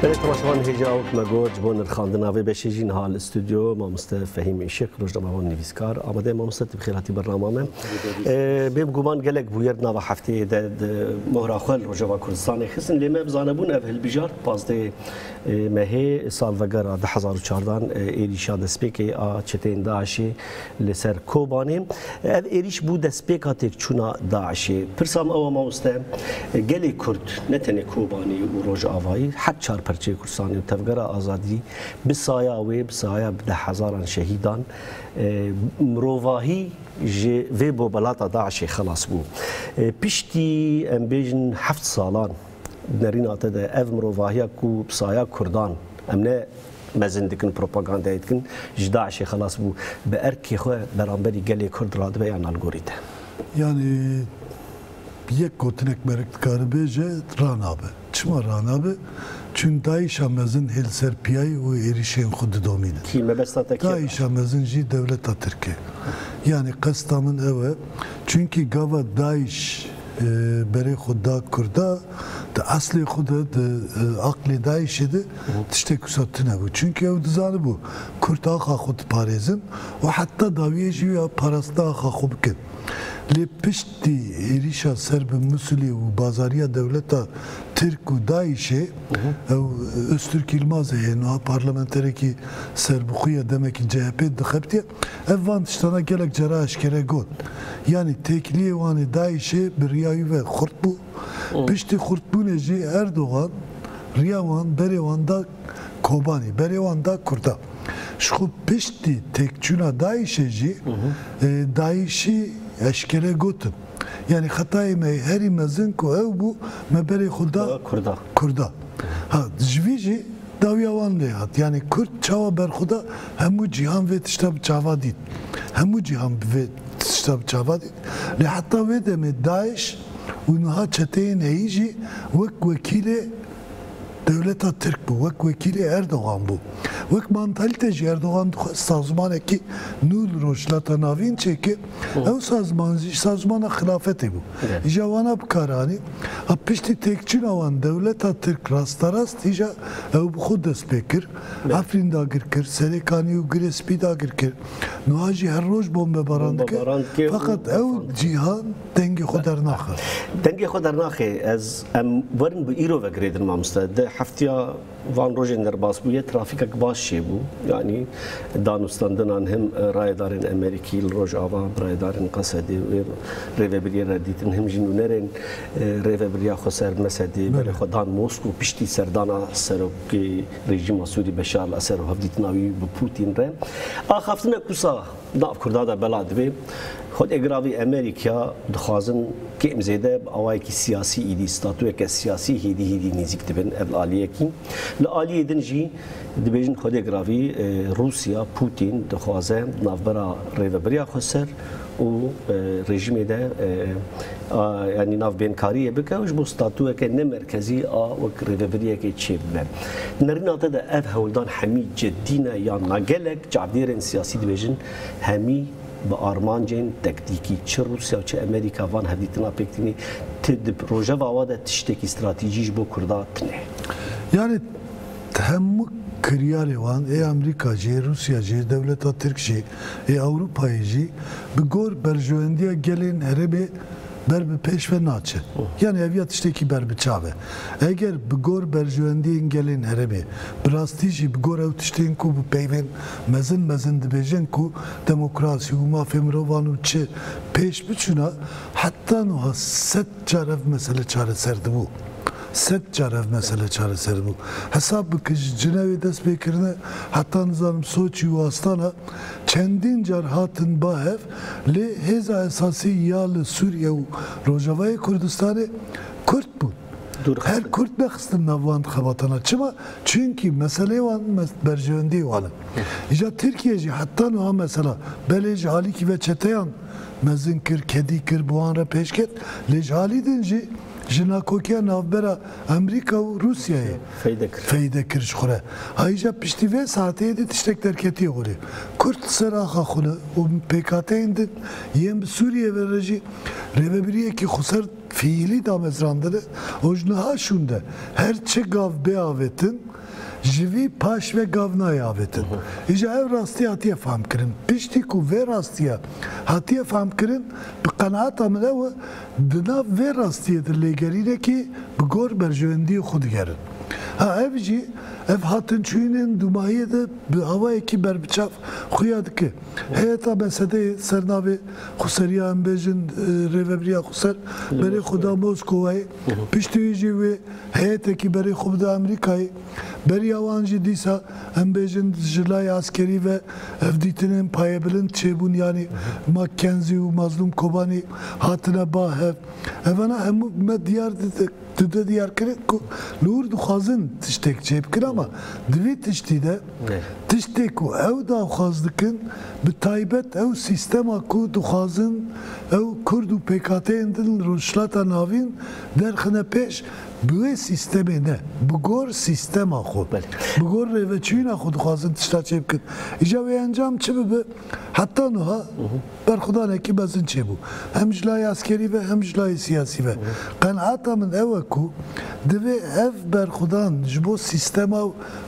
بله تماشاوان هجا و مگوج بون الخاندنا و بشیجین حال استودیو ما مست فهیم ایشک روزنامه و نویسکار آماده ما مست بخیراتی برنامه بیم گمان گلک بویر نوا هفته داد مهراخل روزنامه کردستان خسن لیمه بزانبون اول بیجار پازده مهه سال وگر 2014 ایریشا دسپیکی آ چتین داعشی لسر کوبانی اف ایریش بود دسپیکا تک چونا داعشی پرسام او ما مست گلی کرد نتنی کوبانی و روز آوایی حد چار پرچه کردستانی و تفگر آزادی بسایا و بسایا ده هزاران شهیدان مروواهی و بو بلاتا داعشی خلاص بو پشتی ام بیجن 7 سالان نرین آتا ده اف مروواهی کو بسایا کردان امنه مزندکن پروپاگاندا دکن جداعشی خلاص بو به ارکی خو برانبری گلی کرد راد بیان الگوریته yani یک گوتنک مرکت کار بیجه رانابه چما رانابه چون داعش همزن هل سرپیای و ایریشین خود دومینه کی مبسطه کی داعش همزن جی devlet Türkiye yani kastamın eve çünkü gava داعش برای خدا کرده ده اصلی خود ده عقلی داعشیده تشته کساتنه بود چونکه او دزانه بود کرد آخا خود پارزن و حتی داویجی و پارسته آخا خوب کن لی پشتی ایریشا سرب مسلی و بازاریا دولتا ترک و داعشه او Öztürk İlmaz'e yani o parlamenteri serbukhuya demek ki CHP dıkıptı evvan tiştana gelek cera aşkere god yani tekliye vani daişe bir riyayı ve kurt bu pişti kurt bu neci Erdoğan riyavan berevan'da Kobani berevan'da kurda şu pişti tekçuna daişeci daişi aşkere godun yani hatayı me her imazın ko ev bu mebere kurda ha jvici davyavan lehat yani Kürt çava berxuda hemu cihan ve tiştab çava dit hemu cihan ve tiştab çava dit li hatta ve de Daesh unha çeteyin eyici vek vekili devleta Türk bu vek vekili Erdoğan bu vek mantaliteci Erdoğan sazmanı ki nul rojlata navin çeki ev sazmana hilafeti bu javana bkarani apişti tekçin avan devleta Türk rastarast ija ev bu khud despekir Afrin da girkir Serekani u Grespi da girkir nuaji her roj bombe barandike fakat ev cihan dengi khudar nakhir dengi khudar nakhir az am varın bu iro ve gredin mamsta de haftaya van rojin derbas bu ye trafik baş şey bu yani danustandın hem raydarın Amerikî roj ava raydarın qasedi ve revebriye reditin hem jinunerin revebriya xosar mesedi böyle xodan Moskva pişti serdana seroki rejim Masudi Beşar al-Esad havditnavi bu Putin re axaftına kusa nav kurda da belad ve خود اگراوی امریکا دخوازن که امزده آوای کی سیاسی ایدی ستاتوی که سیاسی هیدی نزدیک دبن العالیه کی العالیه دنجی دبیجن خود اگراوی روسیا پوتین دخوازه نافبرا ریوبریا خسر و رژیم ده yani nav benkariye bike ve bu statüye ki ne merkezi a ve ریوبریه ki çevre. Nerinata da ev hevldan hemi ceddine ya nagelek cabdiren siyasi dibejin hemi به آرمانجین تکتیکی چه روسیا چه امریکا وان هدیتنا پکتینی تد پروژه واده تشتکی استراتژیش بو کردات نه yani hem kriyali van Amerika ji Rusya ji devleta Türk ji Avrupa ji bi gor berjoendiya gelin herebe berbi peş ve naçı. Yani eviyat işteki berbi çave. Eğer bi gor berjoendiyin gelin herebe brastiji bi gor ev tişteyin ku bu peyven mezin dibejin ku demokrasi u mafemrovanu çi peş biçuna hatta nuha set carev mesele çare serdi bu. Set carev mesele çare serdi bu. Hesabı kış Cinevi dest bekirine hatta nizanım Soçi u Astana çendin car hatın bahev li heza esası yalı Suriye u Rojavayı Kürdistan'ı Kürt bu. Her Kürt bekistin navvan xabatana çıma çünkü mesele van berjöndi vanı. İca Türkiye'ci hatta nuha mesela belej hali ki ve çeteyan mezin kir kedi kir buanra peşket lej hali dinci جناکوکیا نافبرا امریکا و روسیای فایده کرش خوره هایجا پشتی و ساعتی دی تشتک درکتی غوری کرد سراخا خونه و پیکاته اندن یم سوریه و رجی ریبریه که خسر fiili damezrandırı ojnaha şunda her çe gav beavetin jivi paş ve gavna yavetin. İca ev rastı hatiye fahm kirin. Pişti ku ve rastıya hatiye fahm kirin bi kanaat amele ve dina ve rastıyedir legerine ki bi gor berjövendiği khud gerin. Ha evci ev hatın çüğünün dumayı da bir hava eki berbiçaf xuyadı ki heyeta mesede sernavi xusariya embejin revebriya xusar beri xuda Moskova'yı piştüyücü ve heyeteki beri xuda Amerika'yı beri yavancı disa embejin jilay askeri ve evditinin payebilin çebun yani Mackenzie ve Mazlum Kobani hatına bahev evana hemu me diyar Tüde diyar kere ku lur duxazın tiştek çepkin ama dvi tişti de tiştek ku ev da xazdıkın bi taybet ev sistema ku duxazın ev kurdu PKT endin ruşlata navin derxine peş bu sisteme ne? Bu gor sistema xo. Bu gor reveçüyna xo duxazın tişta çepkin. İca ve encam çibi hatta nuha berxudan eki bezin çebu. Hem jilay askeri ve hem jilay siyasi ve. Kanaatamın ev ku deve ev berxudan jibo sistema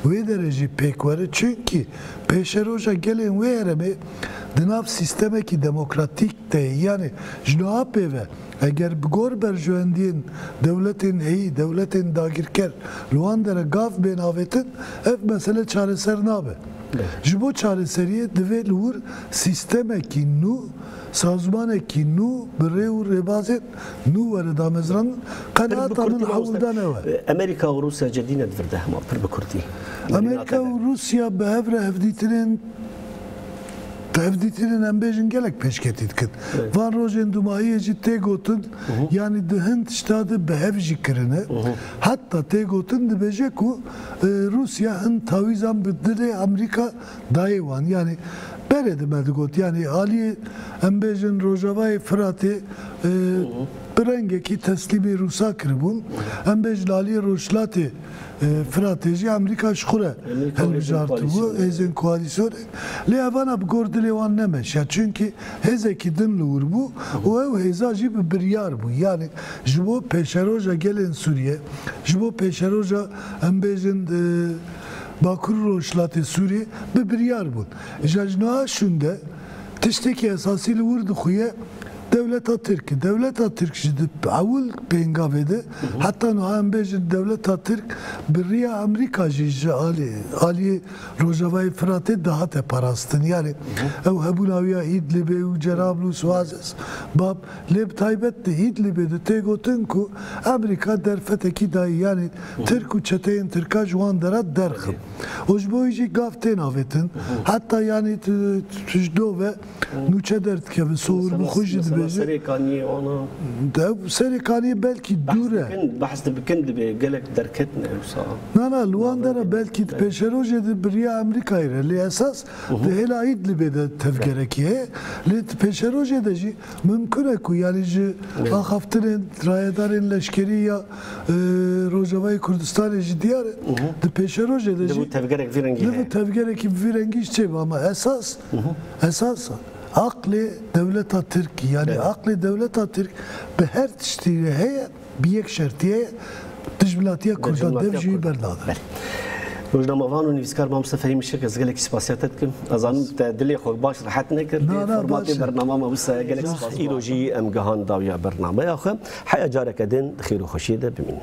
ve derece pek var çünkü peşeroja gelen ve ereme dinav sisteme ki demokratik de yani jnoa peve eğer gor berjöendiğin devletin iyi devletin dagirker luandere gav benavetin ev mesele çareser nabe jibo çareseriye deve lur sisteme ki nu sazmane ki nu bireu rebazet nu var da mezran kanaatanın havuldan ev Amerika ve Rusya cedine dvirde hema pir bi Kurdî Amerika ve Rusya behevre hevditinin Tevditinin embejin gelek peşketitkin. Van rojen dumayı ciddi gotun yani dehın tiştadı behevji kirine. Hatta te gotun de bejeku Rusya'nın tavizan bidire Amerika dayıvan yani beredemedi got yani Ali embejin Rojavay Fırat'ı Brengeki teslimi Rus'a kirbun embejin Ali Rojlat'ı Fırat'ı Amerika şkure helbijartı bu ezen koalisyon levana bgordu levan nemeş ya çünkü hezeki dinlur bu o ev hezacı bir biryar bu yani jibo peşeroja gelen Suriye jibo peşeroja embejin Bakur Roşlatı Suriye bir biryar bu jajnoa şunda tişteki esasıyla vurdu xuye Devlet Türk jidip avul pengavede hatta nuhan bejin Devlet Türk birriya Amerika jiji Ali Rojavay Fırat'ı daha te parastın yani ev hebunaviya İdlib'e u Cerablus vazes bab leb taybette İdlib'de tegotun ku Amerika derfeteki dahi yani Türk u çeteyin Türk'a juandara derkhim ojboyji gaften avetin hatta yani tüjdo ve nuçe dertke ve soğur bu xujid Serikaniye ona Serikaniye belki dure bahs de bikend be gelek derketne yoksa Nana Luandara belki peşeroje de biriya Amerika'yla li esas de hela İdlib'de tevgerekiye li peşeroje de mümkün ku yani haftanın rayedarın leşkeri ya Rojavay Kurdistan diyar de peşeroje de bu tevgerek virengi bu tevgerek virengi işte ama esas akli devlet Türk yani akli devlet Türk be her tiştiğe heye bir yek şertiye tijbilatiye Kurdan devciyi berdadır. روزنامه‌وان و نویسکار ما مستفهمی میشه که گلک سپاسیت کردم از آن دلی خود باش راحت نکرد فرمات برنامه ما بس گلک سپاس ایروجی ام گهان داویا برنامه آخه حیا جارک دین خیر و خوشیده بمین